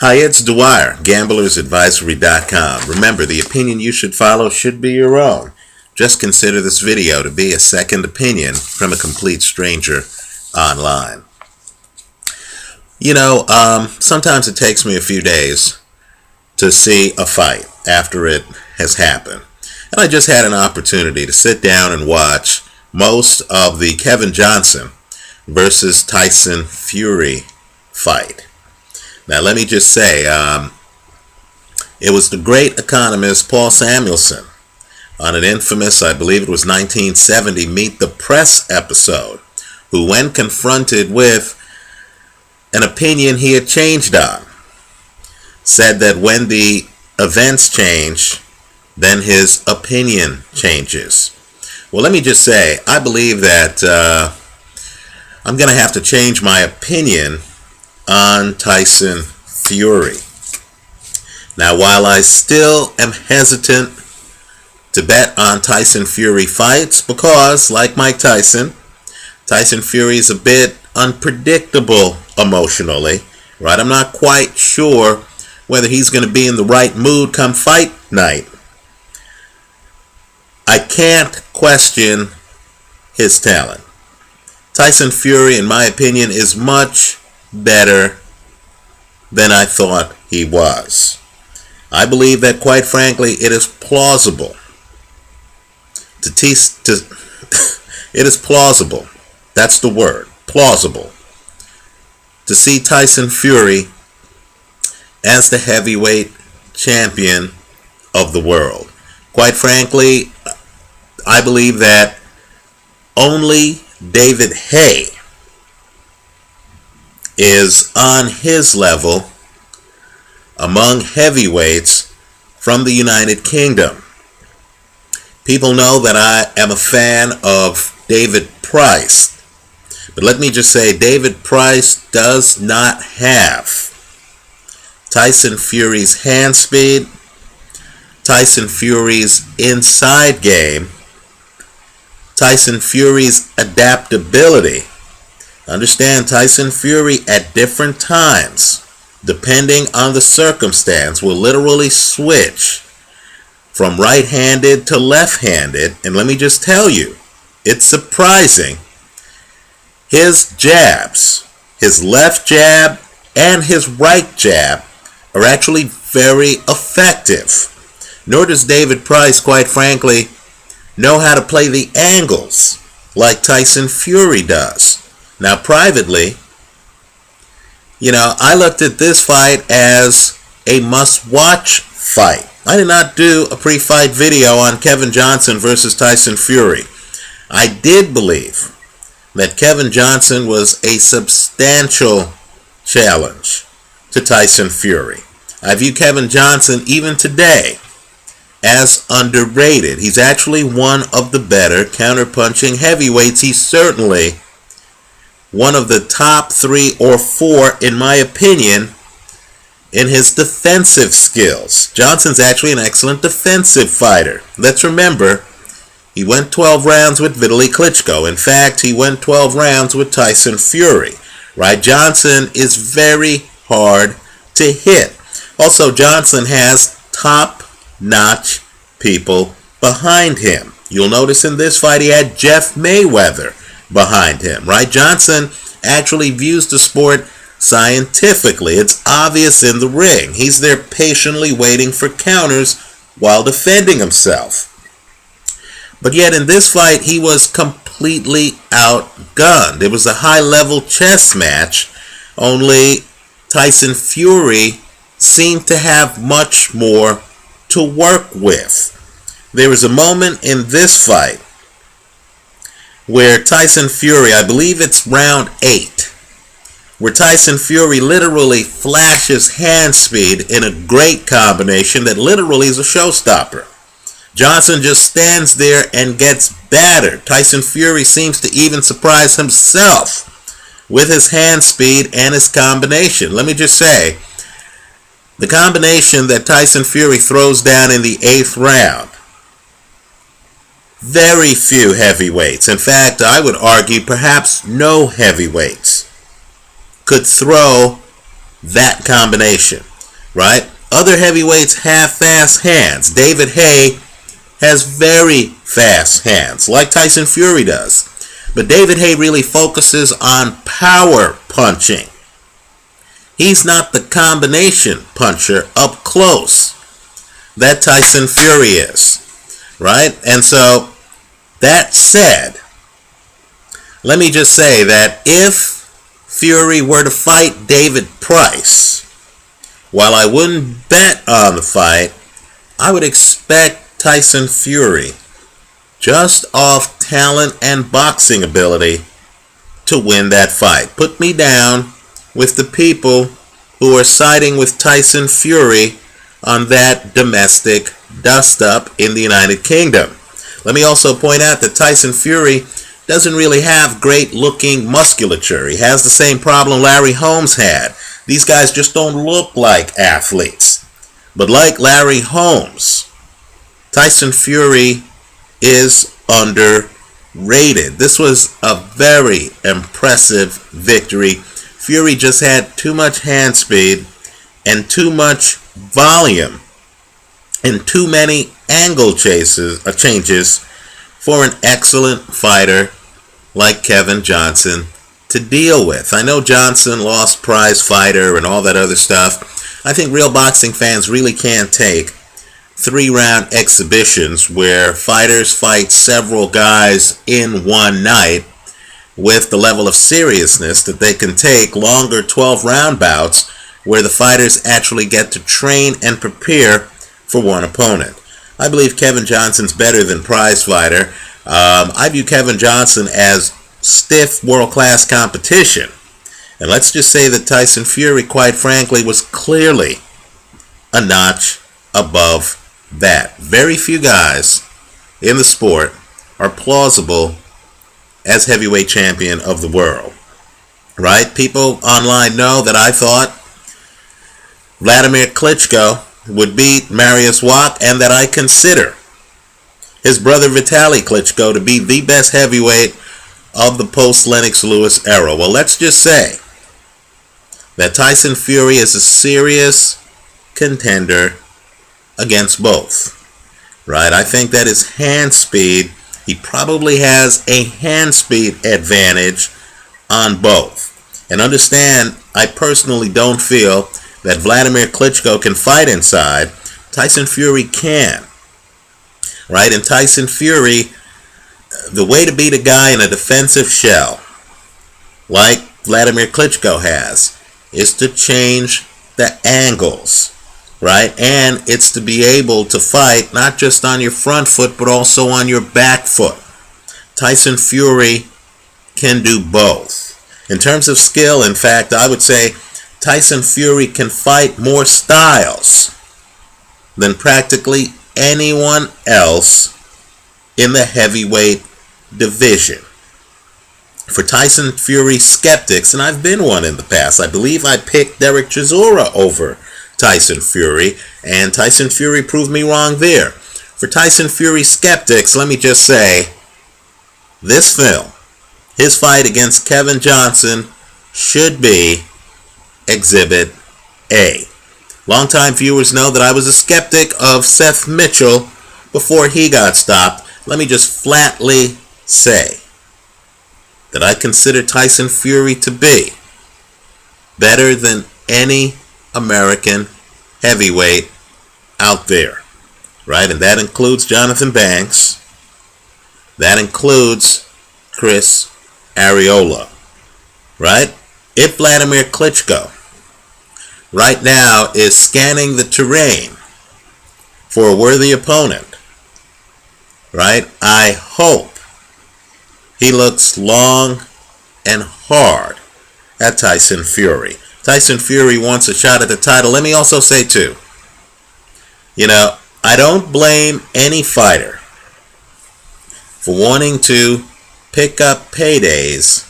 Hi, it's Dwyer, gamblersadvisory.com. Remember, the opinion you should follow should be your own. Just consider this video to be a second opinion from a complete stranger online. Sometimes it takes me a few days to see a fight after it has happened. And I just had an opportunity to sit down and watch most of the Kevin Johnson versus Tyson Fury fight. Now, let me just say, it was the great economist Paul Samuelson on an infamous, I believe it was 1970, Meet the Press episode, who, when confronted with an opinion he had changed on, said that when the events change, then his opinion changes. Well, let me just say, I believe that I'm going to have to change my opinion on Tyson Fury. Now, while I still am hesitant to bet on Tyson Fury fights because, like Mike Tyson, Tyson Fury is a bit unpredictable emotionally, right? I'm not quite sure whether he's going to be in the right mood come fight night. I can't question his talent. Tyson Fury, in my opinion, is much better than I thought he was. I believe that, quite frankly, it is plausible it is plausible, that's the word, plausible, to see Tyson Fury as the heavyweight champion of the world. Quite frankly, I believe that only David Haye is on his level among heavyweights from the United Kingdom. People know that I am a fan of David Price, but let me just say, David Price does not have Tyson Fury's hand speed, Tyson Fury's inside game, Tyson Fury's adaptability. Understand, Tyson Fury at different times, depending on the circumstance, will literally switch from right-handed to left-handed. And let me just tell you, it's surprising. His jabs, his left jab and his right jab, are actually very effective. Nor does David Price, quite frankly, know how to play the angles like Tyson Fury does. Now, privately, I looked at this fight as a must-watch fight. I did not do a pre-fight video on Kevin Johnson versus Tyson Fury. I did believe that Kevin Johnson was a substantial challenge to Tyson Fury. I view Kevin Johnson, even today, as underrated. He's actually one of the better counter-punching heavyweights. He's certainly one of the top 3 or 4, in my opinion, in his defensive skills. Johnson's actually an excellent defensive fighter. Let's remember, he went 12 rounds with Vitaly Klitschko. In fact, he went 12 rounds with Tyson Fury. Right? Johnson is very hard to hit. Also, Johnson has top-notch people behind him. You'll notice in this fight he had Jeff Mayweather behind him, right? Johnson actually views the sport scientifically. It's obvious in the ring. He's there patiently waiting for counters while defending himself. But yet in this fight, he was completely outgunned. It was a high-level chess match, only Tyson Fury seemed to have much more to work with. There was a moment in this fight where Tyson Fury, I believe it's round 8, where Tyson Fury literally flashes hand speed in a great combination that literally is a showstopper. Johnson just stands there and gets battered. Tyson Fury seems to even surprise himself with his hand speed and his combination. Let me just say, the combination that Tyson Fury throws down in the 8th round, very few heavyweights, in fact, I would argue perhaps no heavyweights, could throw that combination. right? Other heavyweights have fast hands. David Haye has very fast hands, like Tyson Fury does. But David Haye really focuses on power punching. He's not the combination puncher up close that Tyson Fury is, right? And so, that said, let me just say that if Fury were to fight David Price, while I wouldn't bet on the fight, I would expect Tyson Fury, just off talent and boxing ability, to win that fight. Put me down with the people who are siding with Tyson Fury on that domestic dust-up in the United Kingdom. Let me also point out that Tyson Fury doesn't really have great-looking musculature. He has the same problem Larry Holmes had. These guys just don't look like athletes. But like Larry Holmes, Tyson Fury is underrated. This was a very impressive victory. Fury just had too much hand speed and too much volume and too many angle changes for an excellent fighter like Kevin Johnson to deal with. I know Johnson lost prize fighter and all that other stuff. I think real boxing fans really can't take 3-round exhibitions where fighters fight several guys in one night with the level of seriousness that they can take longer 12-round bouts where the fighters actually get to train and prepare for one opponent. I believe Kevin Johnson's better than prize fighter. I view Kevin Johnson as stiff world-class competition. And let's just say that Tyson Fury, quite frankly, was clearly a notch above that. Very few guys in the sport are plausible as heavyweight champion of the world. Right? People online know that I thought Vladimir Klitschko would beat Mariusz Wach, and that I consider his brother Vitaly Klitschko to be the best heavyweight of the post-Lennox Lewis era. Well, let's just say that Tyson Fury is a serious contender against both. Right? I think that his hand speed, he probably has a hand speed advantage on both. And understand, I personally don't feel that Vladimir Klitschko can fight inside. Tyson Fury can. Right? And Tyson Fury, the way to beat a guy in a defensive shell, like Vladimir Klitschko has, is to change the angles. Right? And it's to be able to fight not just on your front foot, but also on your back foot. Tyson Fury can do both. In terms of skill, in fact, I would say Tyson Fury can fight more styles than practically anyone else in the heavyweight division. For Tyson Fury skeptics, and I've been one in the past, I believe I picked Derek Chisora over Tyson Fury, and Tyson Fury proved me wrong there. For Tyson Fury skeptics, let me just say, this film, his fight against Kevin Johnson, should be Exhibit A. Longtime viewers know that I was a skeptic of Seth Mitchell before he got stopped. Let me just flatly say that I consider Tyson Fury to be better than any American heavyweight out there. Right? And that includes Jonathan Banks. That includes Chris Arreola. Right? If Vladimir Klitschko right now is scanning the terrain for a worthy opponent, right, I hope he looks long and hard at Tyson Fury. Tyson Fury wants a shot at the title. Let me also say, too, I don't blame any fighter for wanting to pick up paydays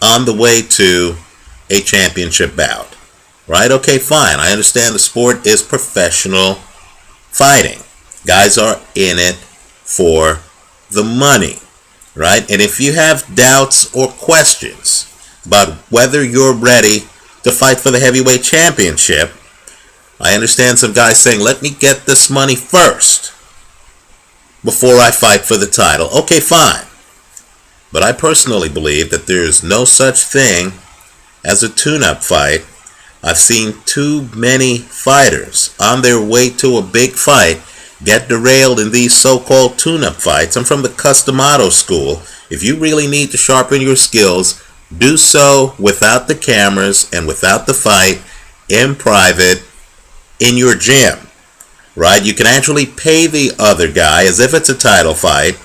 on the way to a championship bout. Right? Okay, fine. I understand the sport is professional fighting. Guys are in it for the money. Right? And if you have doubts or questions about whether you're ready to fight for the heavyweight championship, I understand some guys saying, let me get this money first before I fight for the title. Okay, fine. But I personally believe that there is no such thing as a tune-up fight. I've seen too many fighters on their way to a big fight get derailed in these so-called tune-up fights. I'm from the Customato school. If you really need to sharpen your skills, do so without the cameras and without the fight, in private, in your gym. Right? You can actually pay the other guy as if it's a title fight,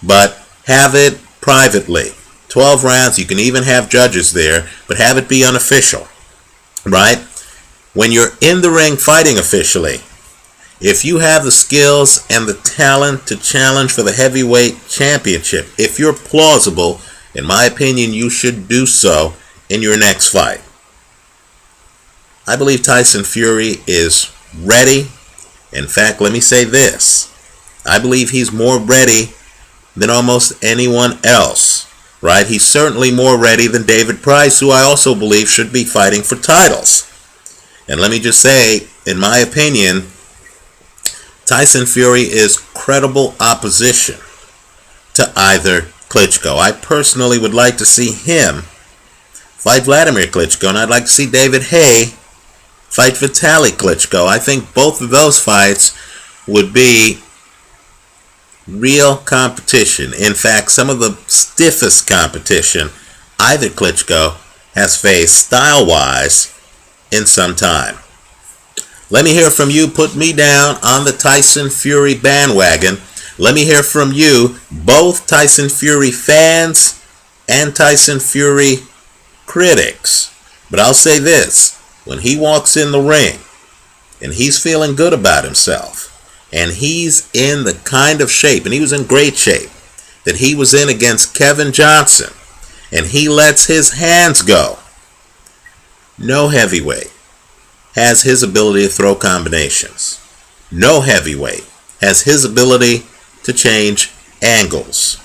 but have it privately. 12 rounds, you can even have judges there, but have it be unofficial. Right? When you're in the ring fighting officially, if you have the skills and the talent to challenge for the heavyweight championship, if you're plausible, in my opinion, you should do so in your next fight. I believe Tyson Fury is ready. In fact, let me say this. I believe he's more ready than almost anyone else. Right? He's certainly more ready than David Price, who I also believe should be fighting for titles. And let me just say, in my opinion, Tyson Fury is credible opposition to either Klitschko. I personally would like to see him fight Vladimir Klitschko, and I'd like to see David Haye fight Vitaly Klitschko. I think both of those fights would be real competition. In fact, some of the stiffest competition either Klitschko has faced style-wise in some time. Let me hear from you. Put me down on the Tyson Fury bandwagon. Let me hear from you, both Tyson Fury fans and Tyson Fury critics. But I'll say this, when he walks in the ring and he's feeling good about himself, and he's in the kind of shape, and he was in great shape, that he was in against Kevin Johnson, and he lets his hands go, no heavyweight has his ability to throw combinations. No heavyweight has his ability to change angles,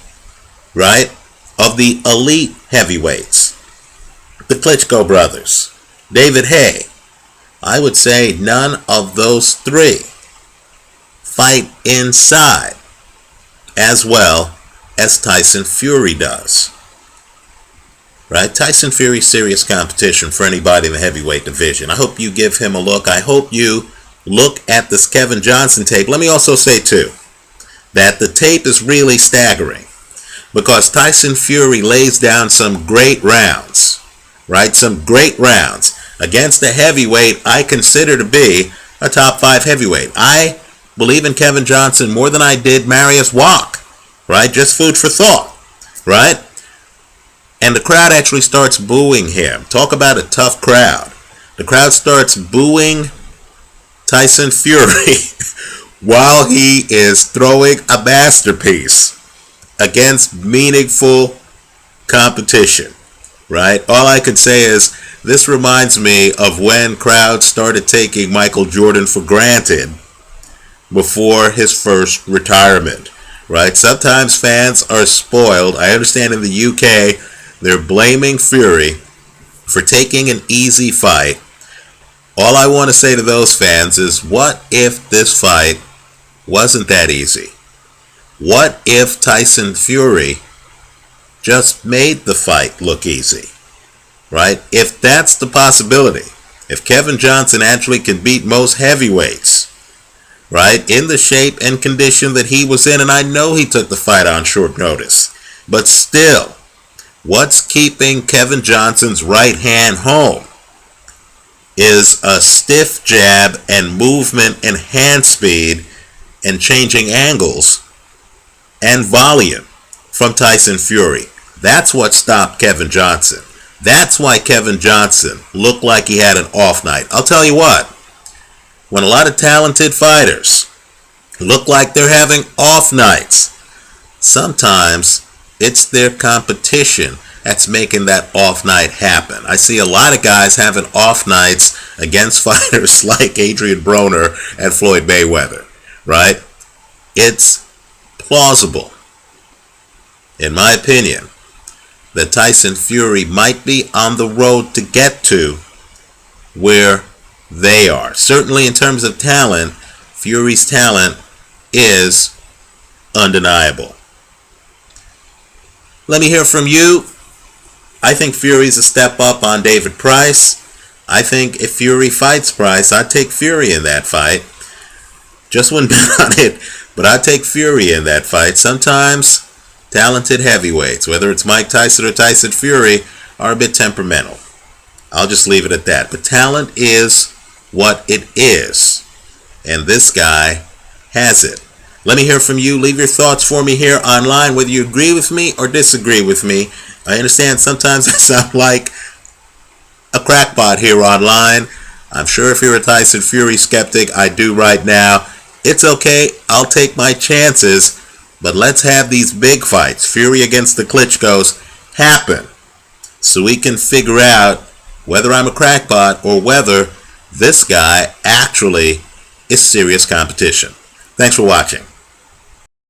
right? Of the elite heavyweights, the Klitschko brothers, David Haye, I would say none of those three fight inside as well as Tyson Fury does. Right? Tyson Fury's serious competition for anybody in the heavyweight division. I hope you give him a look. I hope you look at this Kevin Johnson tape. Let me also say, too, that the tape is really staggering because Tyson Fury lays down some great rounds, right? Some great rounds against a heavyweight I consider to be a top 5 heavyweight. I believe in Kevin Johnson more than I did Marius Wach, right? Just food for thought, right? And the crowd actually starts booing him. Talk about a tough crowd. The crowd starts booing Tyson Fury while he is throwing a masterpiece against meaningful competition, right? All I could say is this reminds me of when crowds started taking Michael Jordan for granted before his first retirement, right? Sometimes fans are spoiled. I understand in the UK, they're blaming Fury for taking an easy fight. All I want to say to those fans is, what if this fight wasn't that easy? What if Tyson Fury just made the fight look easy? Right? If that's the possibility, if Kevin Johnson actually can beat most heavyweights, right, in the shape and condition that he was in, and I know he took the fight on short notice, but still, what's keeping Kevin Johnson's right hand home is a stiff jab and movement and hand speed and changing angles and volume from Tyson Fury. That's what stopped Kevin Johnson. That's why Kevin Johnson looked like he had an off night. I'll tell you what, when a lot of talented fighters look like they're having off nights, sometimes it's their competition that's making that off night happen. I see a lot of guys having off nights against fighters like Adrian Broner and Floyd Mayweather, right? It's plausible, in my opinion, that Tyson Fury might be on the road to get to where they are. Certainly in terms of talent, Fury's talent is undeniable. Let me hear from you. I think Fury's a step up on David Price. I think if Fury fights Price, I'd take Fury in that fight. Just wouldn't bet on it, but I'd take Fury in that fight. Sometimes talented heavyweights, whether it's Mike Tyson or Tyson Fury, are a bit temperamental. I'll just leave it at that. But talent is what it is, and this guy has it. Let me hear from you. Leave your thoughts for me here online, whether you agree with me or disagree with me. I understand sometimes I sound like a crackpot here online. I'm sure if you're a Tyson Fury skeptic, I do right now. It's okay. I'll take my chances, but let's have these big fights, Fury against the Klitschkos, happen so we can figure out whether I'm a crackpot or whether this guy actually is serious competition. Thanks for watching.